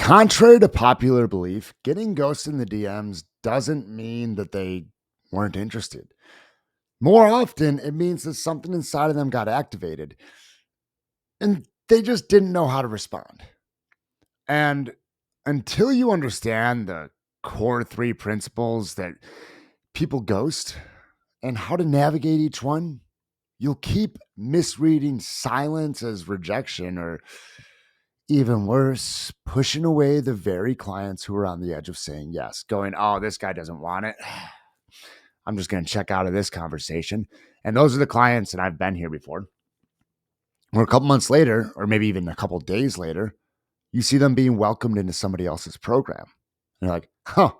Contrary to popular belief, getting ghosted in the DMs doesn't mean that they weren't interested. More often, it means that something inside of them got activated and they just didn't know how to respond. And until you understand the core three principles that people ghost and how to navigate each one, you'll keep misreading silence as rejection or even worse, pushing away the very clients who are on the edge of saying yes, going, oh, this guy doesn't want it. I'm just going to check out of this conversation. And those are the clients, and I've been here before, where a couple months later, or maybe even a couple days later, you see them being welcomed into somebody else's program. And you're like, huh,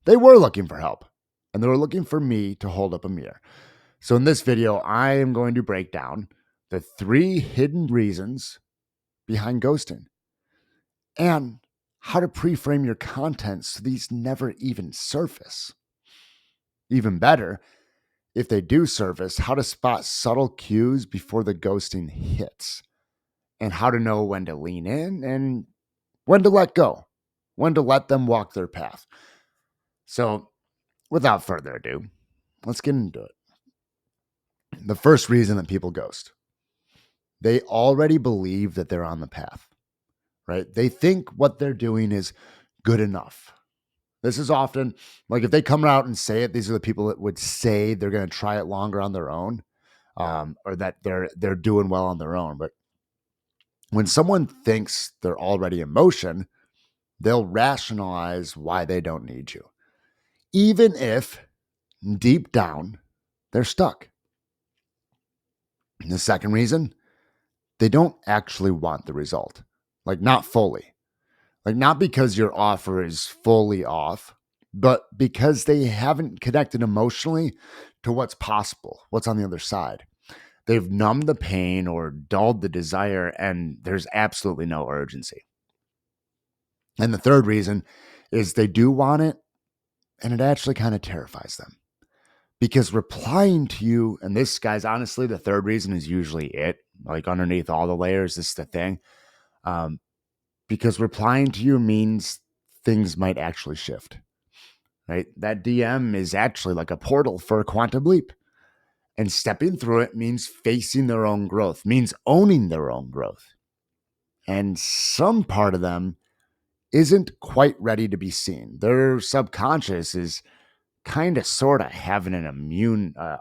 they were looking for help. And they were looking for me to hold up a mirror. So in this video, I am going to break down the 3 hidden reasons behind ghosting and how to pre-frame your content so these never even surface. Even better, if they do surface, how to spot subtle cues before the ghosting hits and how to know when to lean in and when to let go, when to let them walk their path. So without further ado, let's get into it. The first reason that people ghost, they already believe that they're on the path, right? They think what they're doing is good enough. This is often like if they come out and say it, these are the people that would say they're going to try it longer on their own, or that they're doing well on their own. But when someone thinks they're already in motion, they'll rationalize why they don't need you, even if deep down they're stuck. And the second reason, they don't actually want the result, like not fully. Like, not because your offer is fully off, but because they haven't connected emotionally to what's possible, what's on the other side. They've numbed the pain or dulled the desire, and there's absolutely no urgency. And the third reason is they do want it, and it actually kind of terrifies them. Because replying to you, and this, guys, honestly, the third reason is usually it. Like underneath all the layers, this is the thing. Because replying to you means things might actually shift, right? That DM is actually like a portal for a quantum leap. And stepping through it means facing their own growth, means owning their own growth. And some part of them isn't quite ready to be seen. Their subconscious is kind of sort of having an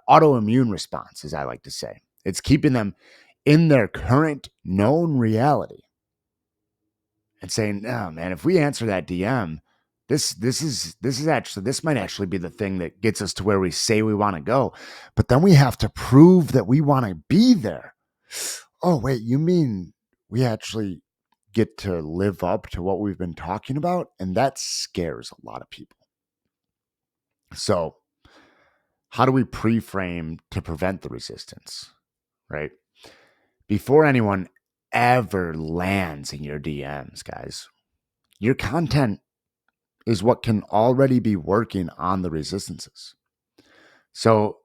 autoimmune response, as I like to say. It's keeping them in their current known reality. And saying, "No, man, if we answer that DM, this might actually be the thing that gets us to where we say we want to go. But then we have to prove that we want to be there. Oh, wait, you mean we actually get to live up to what we've been talking about?" And that scares a lot of people. So, how do we pre-frame to prevent the resistance, right? Before anyone ever lands in your DMs, guys, your content is what can already be working on the resistances. So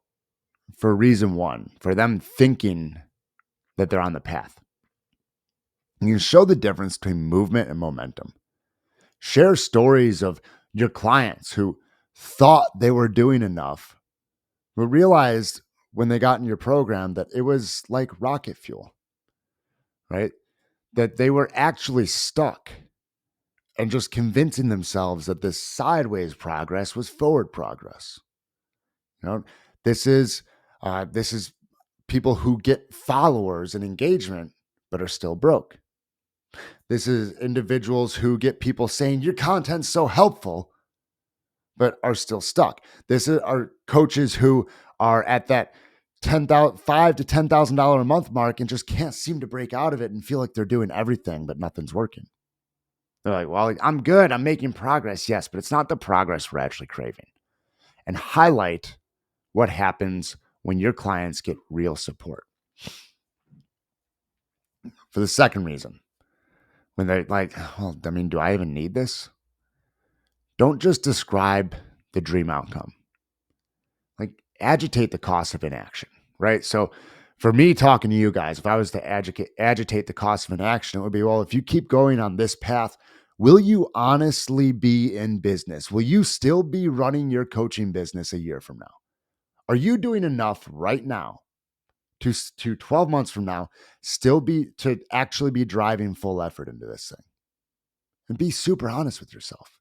for reason one, for them thinking that they're on the path, you show the difference between movement and momentum. Share stories of your clients who thought they were doing enough, but realized when they got in your program that it was like rocket fuel, right? That they were actually stuck and just convincing themselves that this sideways progress was forward progress. You know, this is people who get followers and engagement but are still broke. This is individuals who get people saying your content's so helpful but are still stuck. This is our coaches who are at that $5,000 to $10,000 a month mark and just can't seem to break out of it and feel like they're doing everything but nothing's working. They're like, well, I'm good. I'm making progress. Yes, but it's not the progress we're actually craving. And highlight what happens when your clients get real support. For the second reason, when they're like, well, I mean, do I even need this? Don't just describe the dream outcome. Like, agitate the cost of inaction, right? So for me talking to you guys, if I was to agitate the cost of inaction, it would be, well, if you keep going on this path, Will you honestly be in business? Will you still be running your coaching business a year from now? Are you doing enough right now to 12 months from now still be to actually be driving full effort into this thing? And be super honest with yourself.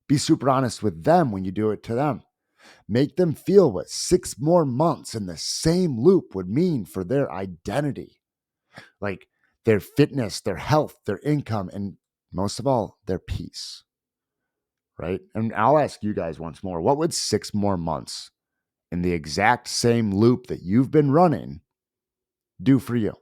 Be super honest with them when you do it to them. Make them feel what 6 more months in the same loop would mean for their identity, like their fitness, their health, their income, and most of all, their peace. Right. And I'll ask you guys once more, what would 6 more months in the exact same loop that you've been running do for you?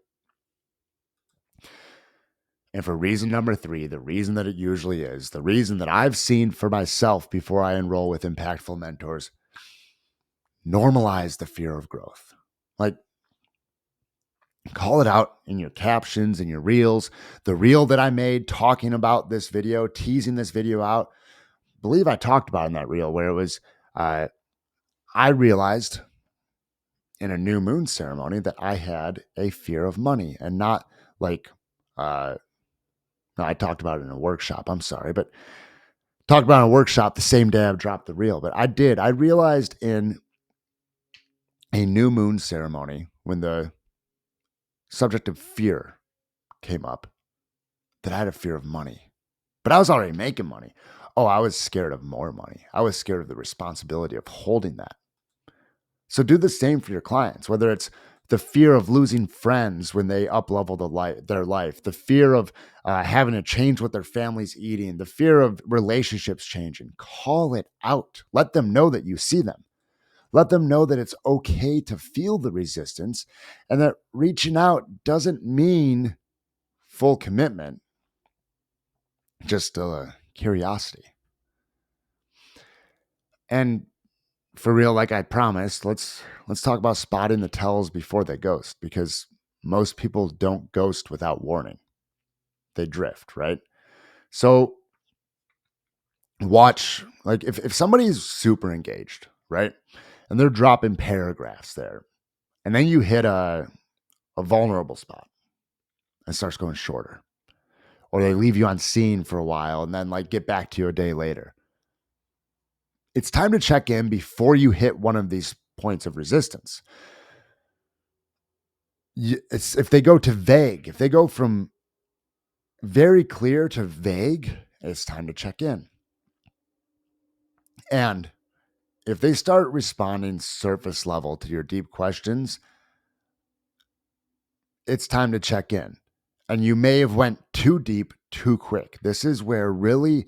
And for reason number 3, the reason that it usually is, the reason that I've seen for myself before I enroll with impactful mentors, normalize the fear of growth. Like, call it out in your captions and your reels. The reel that I made talking about this video, teasing this video out, I believe I talked about in that reel where it was, I realized in a new moon ceremony that I had a fear of money and not like, no, I talked about it in a workshop. I'm sorry, but talked about it in a workshop the same day I dropped the reel. But I realized in a new moon ceremony when the subject of fear came up that I had a fear of money, but I was already making money. Oh, I was scared of more money. I was scared of the responsibility of holding that. So do the same for your clients, whether it's the fear of losing friends when they up-level their life, the fear of having to change what their family's eating, the fear of relationships changing. Call it out. Let them know that you see them. Let them know that it's okay to feel the resistance and that reaching out doesn't mean full commitment, just curiosity. And for real, like I promised, let's talk about spotting the tells before they ghost, because most people don't ghost without warning. They drift, right? So watch, like if somebody's super engaged, right? And they're dropping paragraphs there, and then you hit a vulnerable spot and starts going shorter. Or they leave you on scene for a while and then like get back to you a day later. It's time to check in before you hit one of these points of resistance. If they go to vague, if they go from very clear to vague, it's time to check in. And if they start responding surface level to your deep questions, it's time to check in. And you may have went too deep too quick. This is where really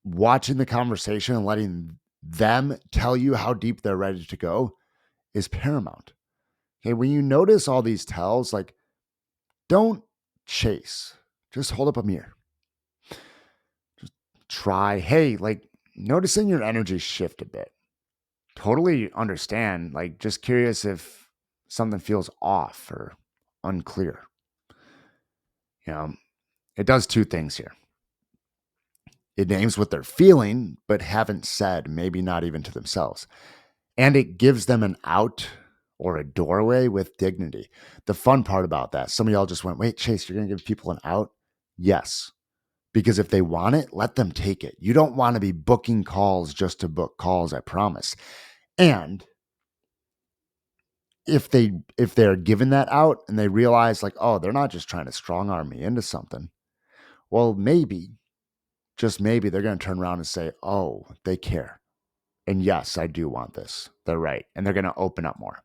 watching the conversation and letting them tell you how deep they're ready to go is paramount. Okay, when you notice all these tells, like, don't chase. Just hold up a mirror. Just try, hey, like, noticing your energy shift a bit. Totally understand. Like, just curious if something feels off or unclear. You know, it does two things here. It names what they're feeling, but haven't said, maybe not even to themselves. And it gives them an out or a doorway with dignity. The fun part about that, some of y'all just went, wait, Chase, you're going to give people an out? Yes. Because if they want it, let them take it. You don't want to be booking calls just to book calls, I promise. And if they're given that out and they realize like, oh, they're not just trying to strong arm me into something. Well, maybe, just maybe they're going to turn around and say, oh, they care. And yes, I do want this. They're right. And they're going to open up more.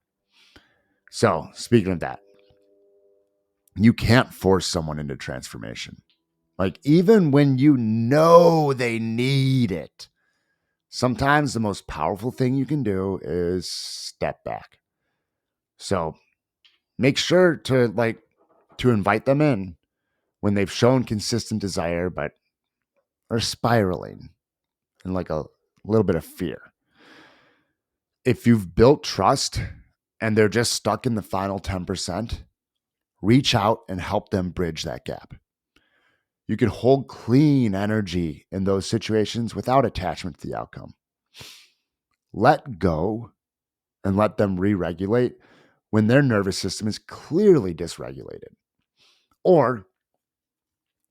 So speaking of that, you can't force someone into transformation. Like even when you know they need it, sometimes the most powerful thing you can do is step back. So make sure to invite them in when they've shown consistent desire, but are spiraling in like a little bit of fear. If you've built trust and they're just stuck in the final 10%, reach out and help them bridge that gap. You can hold clean energy in those situations without attachment to the outcome. Let go and let them re-regulate when their nervous system is clearly dysregulated. Or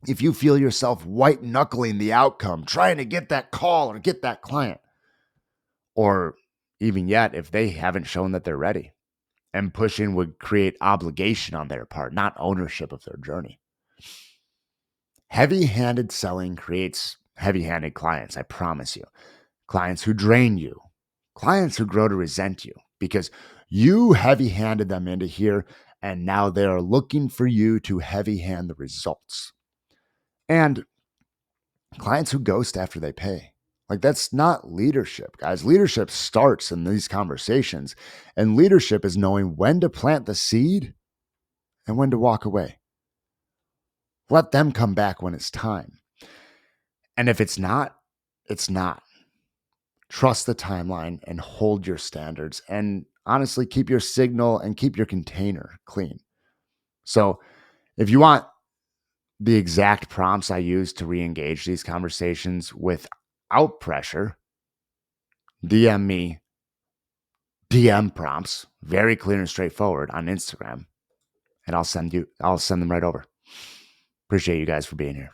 If you feel yourself white knuckling the outcome, trying to get that call or get that client, or even yet, if they haven't shown that they're ready, and pushing would create obligation on their part, not ownership of their journey. Heavy-handed selling creates heavy-handed clients, I promise you. Clients who drain you, clients who grow to resent you because you heavy-handed them into here, and now they are looking for you to heavy-hand the results. And clients who ghost after they pay. Like, that's not leadership, guys. Leadership starts in these conversations, and leadership is knowing when to plant the seed and when to walk away. Let them come back when it's time. And if it's not, it's not. Trust the timeline and hold your standards, and honestly, keep your signal and keep your container clean. So if you want the exact prompts I use to re-engage these conversations without pressure, DM me DM prompts, very clear and straightforward, on Instagram, and I'll send them right over. Appreciate you guys for being here.